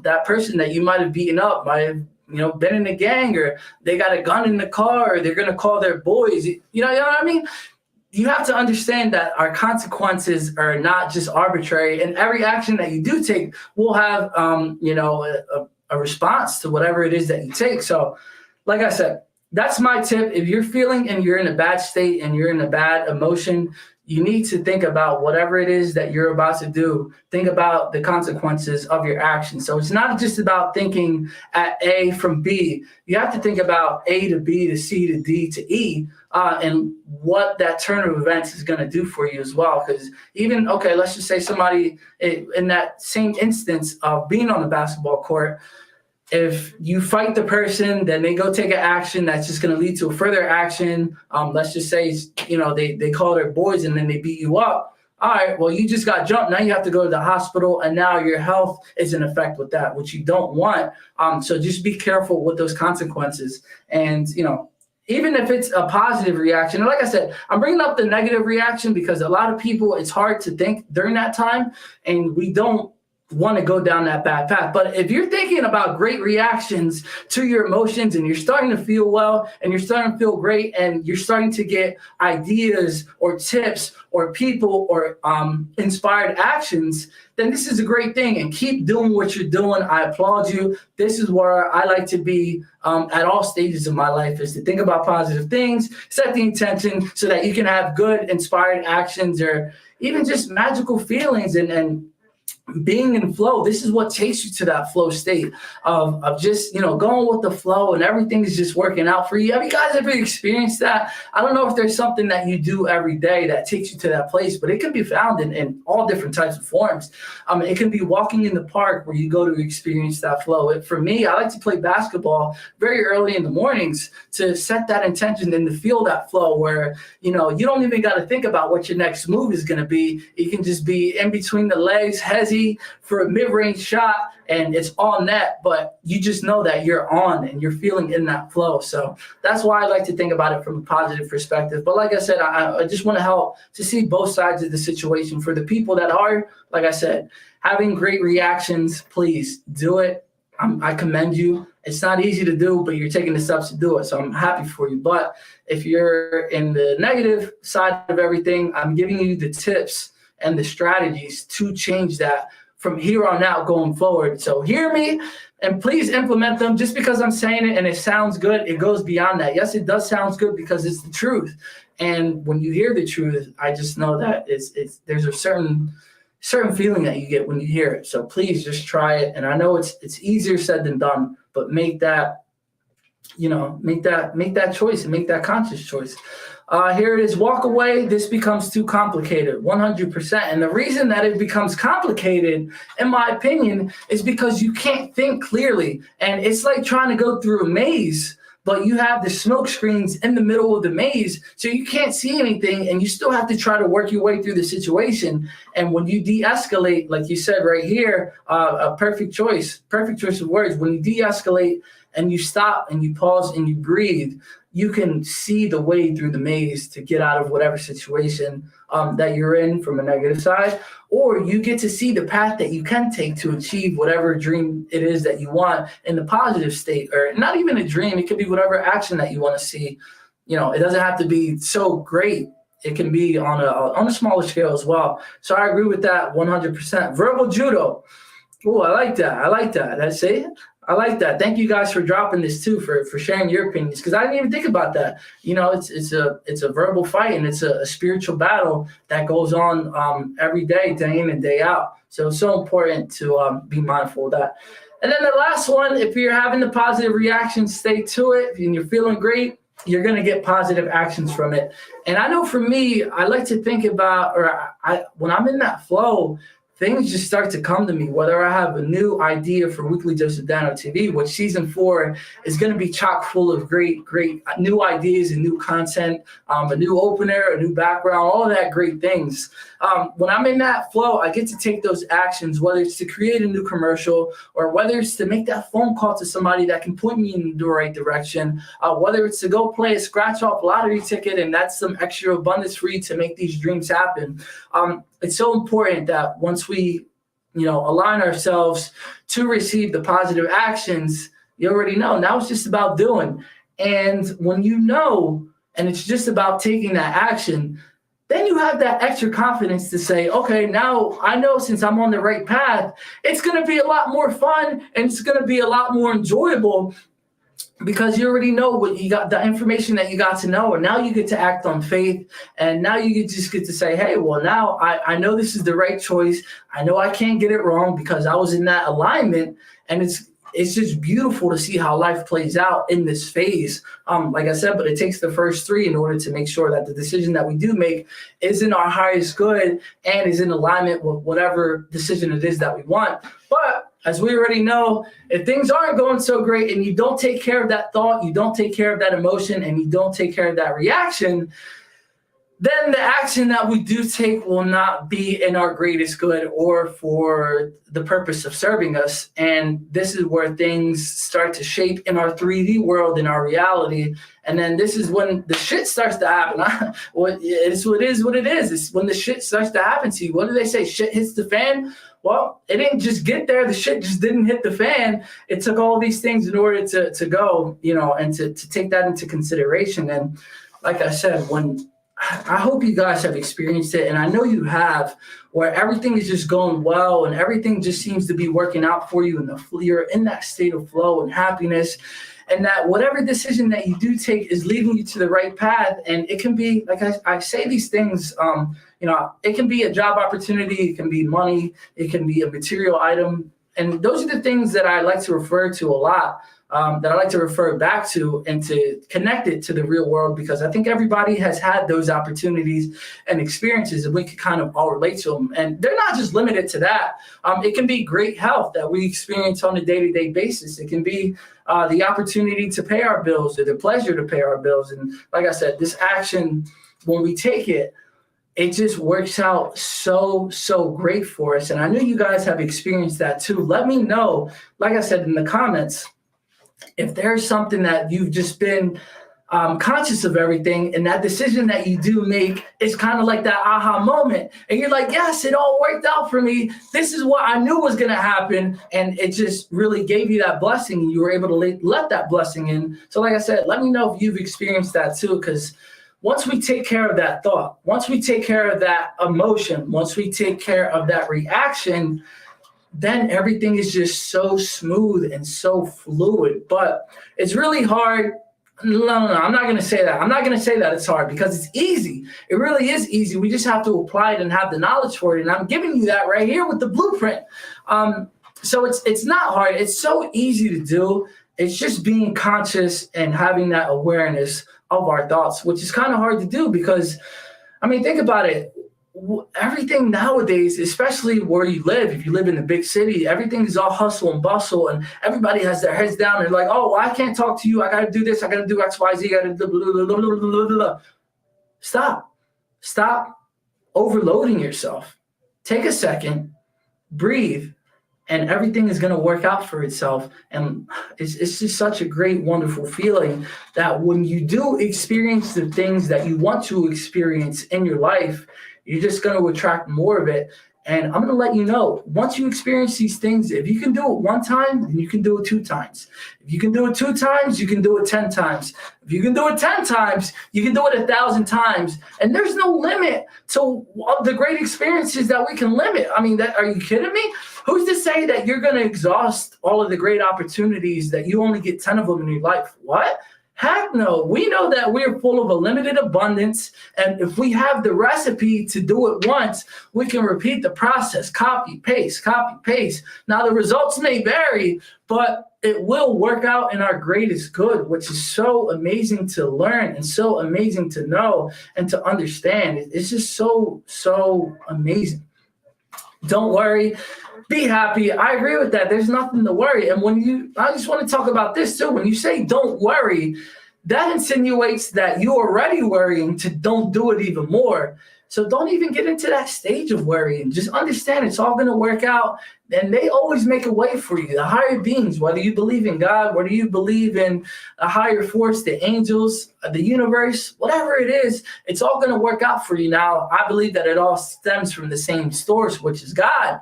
That person that you might have beaten up might have been in a gang, or they got a gun in the car, or they're going to call their boys. You know what I mean? You have to understand that our consequences are not just arbitrary, and every action that you do take will have, a response to whatever it is that you take. So like I said, that's my tip. If you're feeling and you're in a bad state and you're in a bad emotion, you need to think about whatever it is that you're about to do. Think about the consequences of your actions. So it's not just about thinking at A from B. You have to think about A to B to C to D to E, and what that turn of events is going to do for you as well. Because even, okay, let's just say somebody in that same instance of being on the basketball court, if you fight the person, then they go take an action that's just going to lead to a further action. Let's just say, they call their boys and then they beat you up. All right, well, you just got jumped. Now you have to go to the hospital, and now your health is in effect with that, which you don't want. So just be careful with those consequences. And, even if it's a positive reaction, and like I said, I'm bringing up the negative reaction because a lot of people, it's hard to think during that time, and we don't want to go down that bad path. But if you're thinking about great reactions to your emotions and you're starting to feel well and you're starting to feel great and you're starting to get ideas or tips or people or inspired actions, then this is a great thing, and keep doing what you're doing. I applaud you. This is where I like to be at all stages of my life, is to think about positive things, set the intention so that you can have good inspired actions or even just magical feelings and being in flow. This is what takes you to that flow state of just, going with the flow and everything is just working out for you. Have you guys ever experienced that? I don't know if there's something that you do every day that takes you to that place, but it can be found in all different types of forms. It can be walking in the park where you go to experience that flow. For me, I like to play basketball very early in the mornings to set that intention and to feel that flow where, you don't even got to think about what your next move is going to be. You can just be in between the legs, hezzy for a mid-range shot, and it's all net, but you just know that you're on and you're feeling in that flow. So that's why I like to think about it from a positive perspective. But like I said, I just want to help to see both sides of the situation. For the people that are, like I said, having great reactions, please do it. I commend you. It's not easy to do, but you're taking the steps to do it. So I'm happy for you. But if you're in the negative side of everything, I'm giving you the tips and the strategies to change that from here on out going forward. So hear me and please implement them. Just because I'm saying it and it sounds good, it goes beyond that. Yes, it does sound good because it's the truth. And when you hear the truth, I just know that there's a certain feeling that you get when you hear it. So please just try it. And I know it's easier said than done, but make that choice and make that conscious choice. Here it is. Walk away. This becomes too complicated. 100%. And the reason that it becomes complicated, in my opinion, is because you can't think clearly. And it's like trying to go through a maze, but you have the smoke screens in the middle of the maze, so you can't see anything, and you still have to try to work your way through the situation. And when you de-escalate, like you said right here, a perfect choice of words. When you de-escalate and you stop and you pause and you breathe, you can see the way through the maze to get out of whatever situation that you're in from a negative side, or you get to see the path that you can take to achieve whatever dream it is that you want in the positive state, or not even a dream. It could be whatever action that you want to see. It doesn't have to be so great. It can be on a smaller scale as well. So I agree with that 100%. Verbal judo. Oh, I like that. That's it. I like that. Thank you guys for dropping this too, for sharing your opinions, because I didn't even think about that. It's a verbal fight, and it's a spiritual battle that goes on every day in and day out. So it's so important to be mindful of that. And then the last one, if you're having the positive reaction, stay to it. And you're feeling great, you're going to get positive actions from it. And I know for me, I like to think about, when I'm in that flow, things just start to come to me, whether I have a new idea for Weekly Dose of Dano TV, which season 4 is going to be chock full of great new ideas and new content, a new opener, a new background, all of that great things. When I'm in that flow, I get to take those actions, whether it's to create a new commercial or whether it's to make that phone call to somebody that can point me in the right direction, whether it's to go play a scratch-off lottery ticket, and that's some extra abundance for you to make these dreams happen. It's so important that once we, align ourselves to receive the positive actions, you already know. Now it's just about doing. And when and it's just about taking that action, then you have that extra confidence to say, okay, now I know since I'm on the right path, it's going to be a lot more fun and it's going to be a lot more enjoyable because you already know what you got, the information that you got to know, and now you get to act on faith, and now you just get to say, hey, well, now I know this is the right choice. I know I can't get it wrong because I was in that alignment, and it's just beautiful to see how life plays out in this phase. Like I said, but it takes the first three in order to make sure that the decision that we do make is in our highest good and is in alignment with whatever decision it is that we want. But as we already know, if things aren't going so great and you don't take care of that thought, you don't take care of that emotion, and you don't take care of that reaction, then the action that we do take will not be in our greatest good or for the purpose of serving us. And this is where things start to shape in our 3D world, in our reality. And then this is when the shit starts to happen. It's what it is. It's when the shit starts to happen to you. What do they say? Shit hits the fan. Well, it didn't just get there. The shit just didn't hit the fan. It took all these things in order to go, and to take that into consideration. And like I said, I hope you guys have experienced it, and I know you have, where everything is just going well and everything just seems to be working out for you, and you're in that state of flow and happiness, and that whatever decision that you do take is leading you to the right path. And it can be, like I say these things, it can be a job opportunity, it can be money, it can be a material item. And those are the things that I like to refer to a lot, that I like to refer back to and to connect it to the real world, because I think everybody has had those opportunities and experiences, and we can kind of all relate to them. And they're not just limited to that. It can be great health that we experience on a day-to-day basis. It can be the opportunity to pay our bills, or the pleasure to pay our bills. And like I said, this action, when we take it, it just works out so great for us. And I know you guys have experienced that too. Let me know, like I said, in the comments, if there's something that you've just been conscious of everything, and that decision that you do make is kind of like that aha moment. And you're like, yes, it all worked out for me. This is what I knew was going to happen. And it just really gave you that blessing, and you were able to let that blessing in. So like I said, let me know if you've experienced that too, because once we take care of that thought, once we take care of that emotion, once we take care of that reaction, then everything is just so smooth and so fluid. But it's really hard. No, I'm not going to say that. I'm not going to say that it's hard, because it's easy. It really is easy. We just have to apply it and have the knowledge for it. And I'm giving you that right here with the blueprint. So it's not hard. It's so easy to do. It's just being conscious and having that awareness of our thoughts, which is kind of hard to do because, think about it. Everything nowadays, especially where you live, if you live in a big city, everything is all hustle and bustle, and everybody has their heads down. They're like, oh, well, I can't talk to you. I got to do this. I got to do X, Y, Z. I got to do blah, blah, blah, blah, blah, blah. Stop overloading yourself. Take a second, breathe, and everything is going to work out for itself. And it's just such a great, wonderful feeling that when you do experience the things that you want to experience in your life, you're just going to attract more of it. And I'm going to let you know, once you experience these things, if you can do it one time, then you can do it 2 times. If you can do it 2 times, you can do it 10 times. If you can do it 10 times, you can do it 1,000 times. And there's no limit to the great experiences that we can limit. Are you kidding me? Who's to say that you're going to exhaust all of the great opportunities, that you only get 10 of them in your life? What? Heck no. We know that we're full of a limited abundance. And if we have the recipe to do it once, we can repeat the process, copy, paste. Now, the results may vary, but it will work out in our greatest good, which is so amazing to learn and so amazing to know and to understand. It's just so amazing. Don't worry. Be happy. I agree with that. There's nothing to worry. And I just want to talk about this too. When you say don't worry, that insinuates that you're already worrying to don't do it even more. So don't even get into that stage of worrying. Just understand it's all going to work out. And they always make a way for you. The higher beings, whether you believe in God, whether you believe in a higher force, the angels, the universe, whatever it is, it's all going to work out for you. Now, I believe that it all stems from the same source, which is God.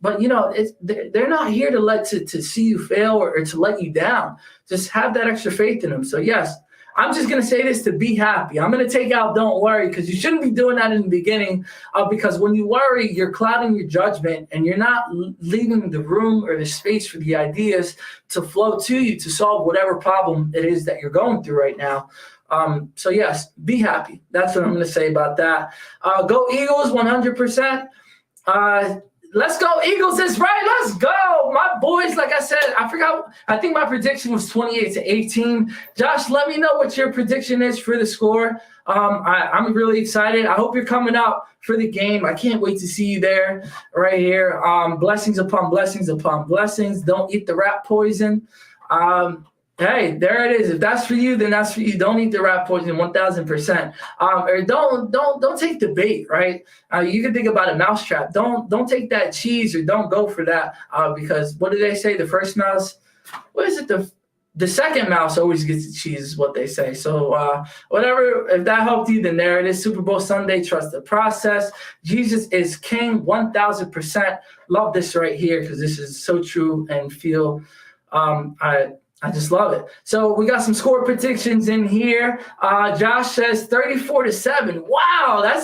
But they're not here to see you fail or to let you down. Just have that extra faith in them. So yes, I'm just going to say this to be happy. I'm going to take out don't worry, because you shouldn't be doing that in the beginning, because when you worry, you're clouding your judgment and you're not leaving the room or the space for the ideas to flow to you to solve whatever problem it is that you're going through right now. So yes, be happy. That's what I'm going to say about that. Go Eagles 100%. Let's go Eagles is right. Let's go. My boys, like I said, I think my prediction was 28-18. Josh, let me know what your prediction is for the score. I'm really excited. I hope you're coming out for the game. I can't wait to see you there right here. Blessings upon blessings upon blessings. Don't eat the rat poison. Hey, there it is. If that's for you, then that's for you. Don't eat the rat poison, 1,000%. Or don't take the bait, right? You can think about a mousetrap. Don't take that cheese, or don't go for that, because what do they say? The first mouse, what is it? The second mouse always gets the cheese, is what they say. So whatever, if that helped you, then there it is. Super Bowl Sunday. Trust the process. Jesus is King, 1,000%. Love this right here, because this is so true and feel. I just love it. So we got some score predictions in here. Josh says 34-7. Wow,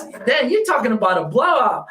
you're talking about a blowout.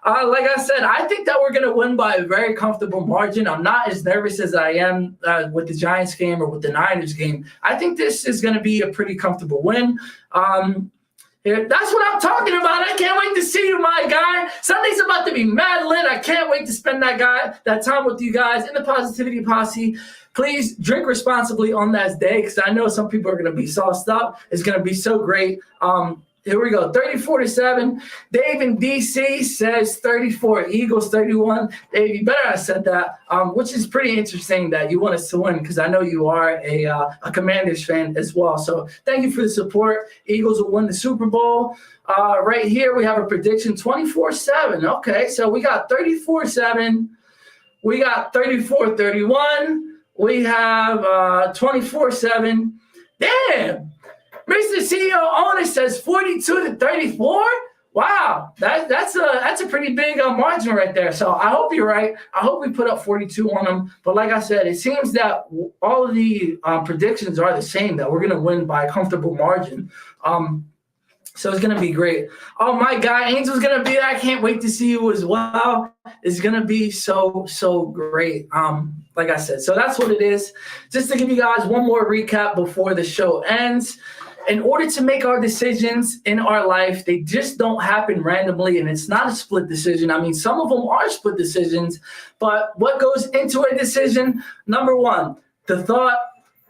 Like I said, I think that we're going to win by a very comfortable margin. I'm not as nervous as I am with the Giants game or with the Niners game. I think this is going to be a pretty comfortable win. That's what I'm talking about. I can't wait to see you, my guy. Sunday's about to be mad lit. I can't wait to spend that time with you guys in the Positivity Posse. Please drink responsibly on that day, because I know some people are going to be sauced up. It's going to be so great. Here we go, 34-7. Dave in DC says 34. Eagles 31. Dave, you better have said that, which is pretty interesting that you want us to win, because I know you are a Commanders fan as well. So thank you for the support. Eagles will win the Super Bowl. Right here we have a prediction, 24-7. Okay, so we got 34-7. We got 34-31. We have 24-7. Damn. Mr. CEO owner says 42-34. Wow, that's a pretty big margin right there. So I hope you're right. I hope we put up 42 on them. But like I said, it seems that all of the predictions are the same, that we're going to win by a comfortable margin. So it's going to be great. Oh, my God, Angel's going to be there. I can't wait to see you as well. It's going to be so great. Like I said, so that's what it is. Just to give you guys one more recap before the show ends. In order to make our decisions in our life, they just don't happen randomly, and it's not a split decision. I mean, some of them are split decisions, but what goes into a decision? Number one, the thought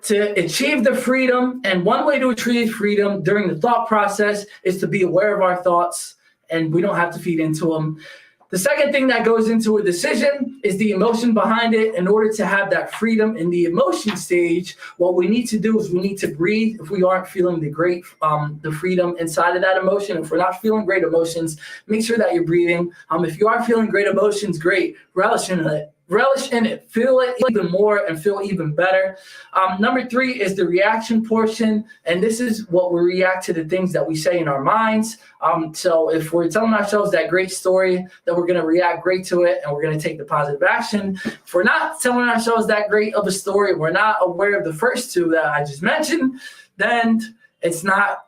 to achieve the freedom, and one way to achieve freedom during the thought process is to be aware of our thoughts, and we don't have to feed into them. The second thing that goes into a decision is the emotion behind it. In order to have that freedom in the emotion stage, what we need to do is we need to breathe. If we aren't feeling the freedom inside of that emotion, if we're not feeling great emotions, make sure that you're breathing. If you are feeling great emotions, great, relish in it. Feel it even more and feel even better. Number three is the reaction portion, and this is what we react to the things that we say in our minds. So if we're telling ourselves that great story, then we're going to react great to it, and we're going to take the positive action. If we're not telling ourselves that great of a story, we're not aware of the first two that I just mentioned, then it's not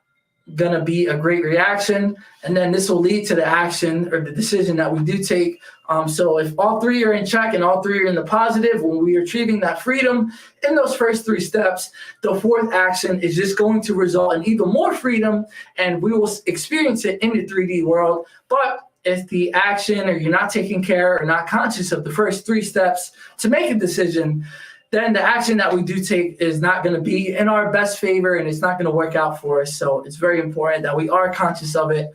going to be a great reaction, and then this will lead to the action or the decision that we do take. So if all three are in check and all three are in the positive, when we are achieving that freedom in those first three steps, the fourth action is just going to result in even more freedom, and we will experience it in the 3D world. But if the action, or you're not taking care or not conscious of the first three steps to make a decision, then the action that we do take is not going to be in our best favor, and it's not going to work out for us. So it's very important that we are conscious of it.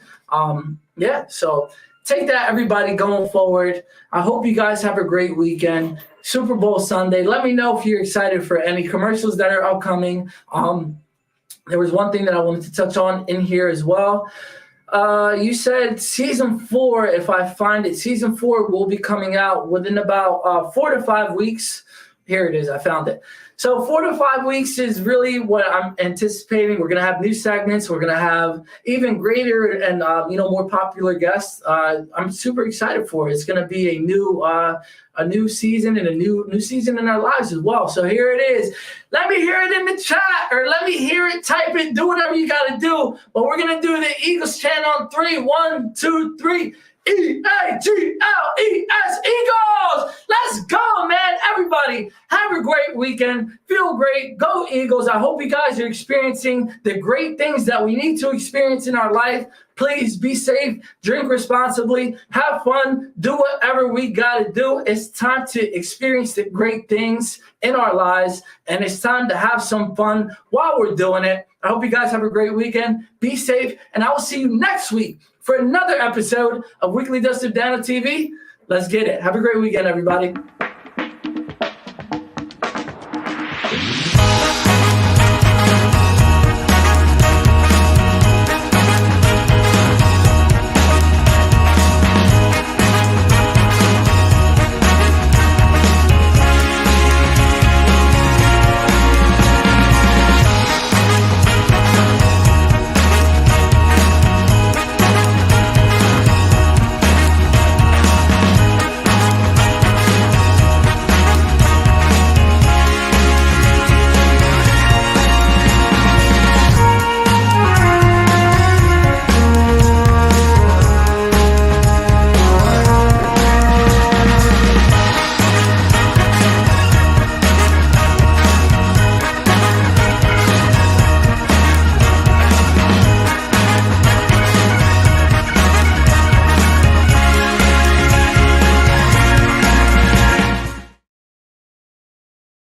So take that, everybody, going forward. I hope you guys have a great weekend. Super Bowl Sunday. Let me know if you're excited for any commercials that are upcoming. There was one thing that I wanted to touch on in here as well. You said season 4, if I find it, season 4 will be coming out within about 4 to 5 weeks. Here it is. I found it. So 4 to 5 weeks is really what I'm anticipating. We're going to have new segments. We're going to have even greater and more popular guests. I'm super excited for it. It's going to be a new season and a new season in our lives as well. So here it is. Let me hear it in the chat, or let me hear it, type it, do whatever you got to do. But we're going to do the Eagles chant on 3. 1, 2, 3. EAGLES, Eagles! Let's go, man. Everybody, have a great weekend. Feel great. Go Eagles. I hope you guys are experiencing the great things that we need to experience in our life. Please be safe, drink responsibly, have fun, do whatever we got to do. It's time to experience the great things in our lives, and it's time to have some fun while we're doing it. I hope you guys have a great weekend. Be safe, and I will see you next week for another episode of Weekly Dose of Dano TV. Let's get it. Have a great weekend, everybody.